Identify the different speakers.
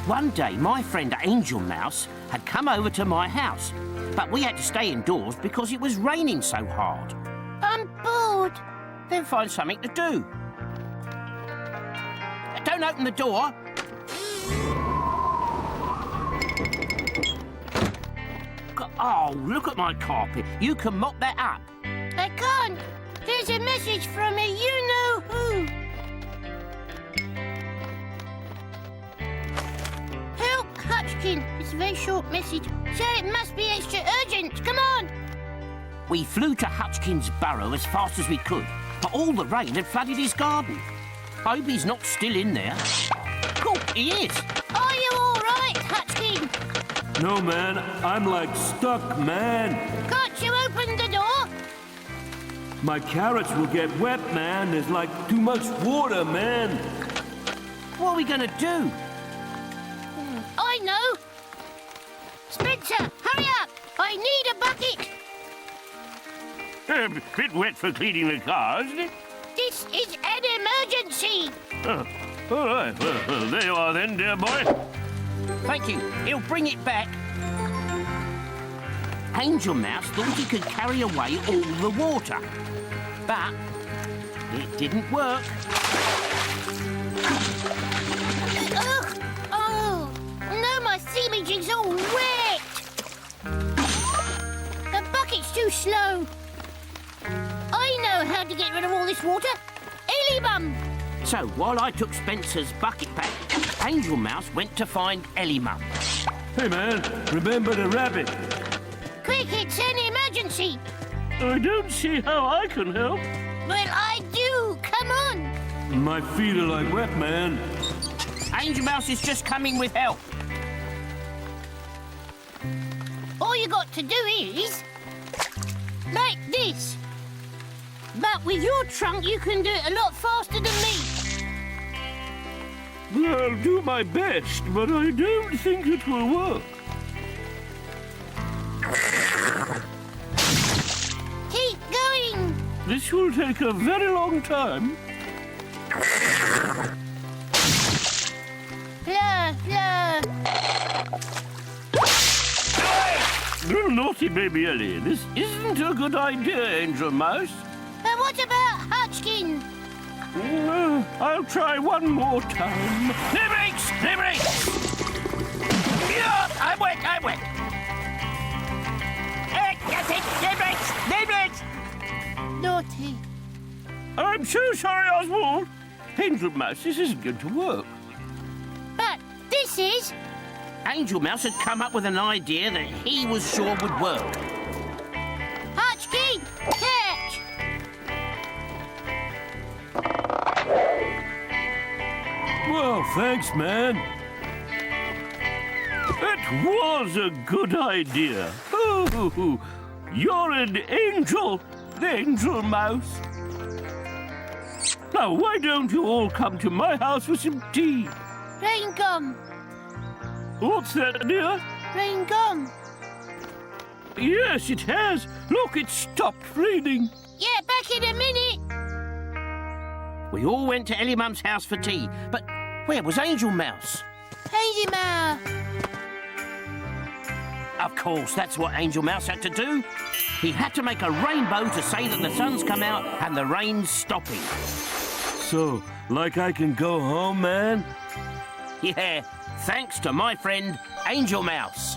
Speaker 1: One day, my friend Angelmouse had come over to my house, but we had to stay indoors because it was raining so hard.
Speaker 2: I'm bored.
Speaker 1: Then find something to do. Don't open the door. Oh, look at my carpet. You can mop that up.
Speaker 2: I can't. There's a message from a you-know-who. Help, Hutchkin. It's a very short message, so it must be extra urgent. Come on.
Speaker 1: We flew to Hutchkin's burrow as fast as we could, but all the rain had flooded his garden. I hope he's not still in there. Cool, he is.
Speaker 2: Are you all right, Hutchkin?
Speaker 3: No, man. I'm like stuck, man.
Speaker 2: Can't you open the door?
Speaker 3: My carrots will get wet, man. There's like too much water, man.
Speaker 1: What are we going to do?
Speaker 2: I know. Spencer, hurry up. I need a bucket.
Speaker 4: Bit wet for cleaning the car, isn't it?
Speaker 2: This is an emergency.
Speaker 4: Oh, all right. Well, there you are then, dear boy.
Speaker 1: Thank you. He'll bring it back. Angelmouse thought he could carry away all the water, but it didn't work.
Speaker 2: Ugh. Oh, no, my thingamajig's all wet. The bucket's too slow. I know how to get rid of all this water. Ellybum!
Speaker 1: So while I took Spencer's bucket back, Angelmouse went to find Ellymum.
Speaker 3: Hey, man. Remember the rabbit.
Speaker 2: Quick, it's an emergency.
Speaker 4: I don't see how I can help.
Speaker 2: Well, I do. Come on.
Speaker 3: My feet are like wet, man.
Speaker 1: Angelmouse is just coming with help.
Speaker 2: All you got to do is like this. But with your trunk, you can do it a lot faster than me.
Speaker 4: Well, I'll do my best, but I don't think it will work.
Speaker 2: Keep going.
Speaker 4: This will take a very long time.
Speaker 2: Blah, blah.
Speaker 4: You naughty baby Ellie, this isn't a good idea, Angelmouse.
Speaker 2: But what about Hutchkin?
Speaker 4: I'll try one more time.
Speaker 1: Knee brakes! Knee brakes! Yeah, I'm wet, I'm wet. That's it, knee brakes! Knee brakes!
Speaker 2: Naughty.
Speaker 4: I'm so sorry, Oswald. Angelmouse, this isn't going to work.
Speaker 2: But this is...
Speaker 1: Angelmouse had come up with an idea that he was sure would work.
Speaker 2: Hutchkin, catch!
Speaker 3: Well, thanks, man.
Speaker 4: That was a good idea. Oh, you're an angel, Angelmouse. Now, why don't you all come to my house for some tea?
Speaker 2: Rain gone.
Speaker 4: What's that, dear?
Speaker 2: Rain gone.
Speaker 4: Yes, it has. Look, it stopped raining.
Speaker 2: Yeah, back in a minute.
Speaker 1: We all went to Ellymum's house for tea, but where was Angelmouse?
Speaker 2: Hazy Ma.
Speaker 1: Of course, that's what Angelmouse had to do. He had to make a rainbow to say that the sun's come out and the rain's stopping.
Speaker 3: So, like I can go home, man?
Speaker 1: Yeah, thanks to my friend Angelmouse.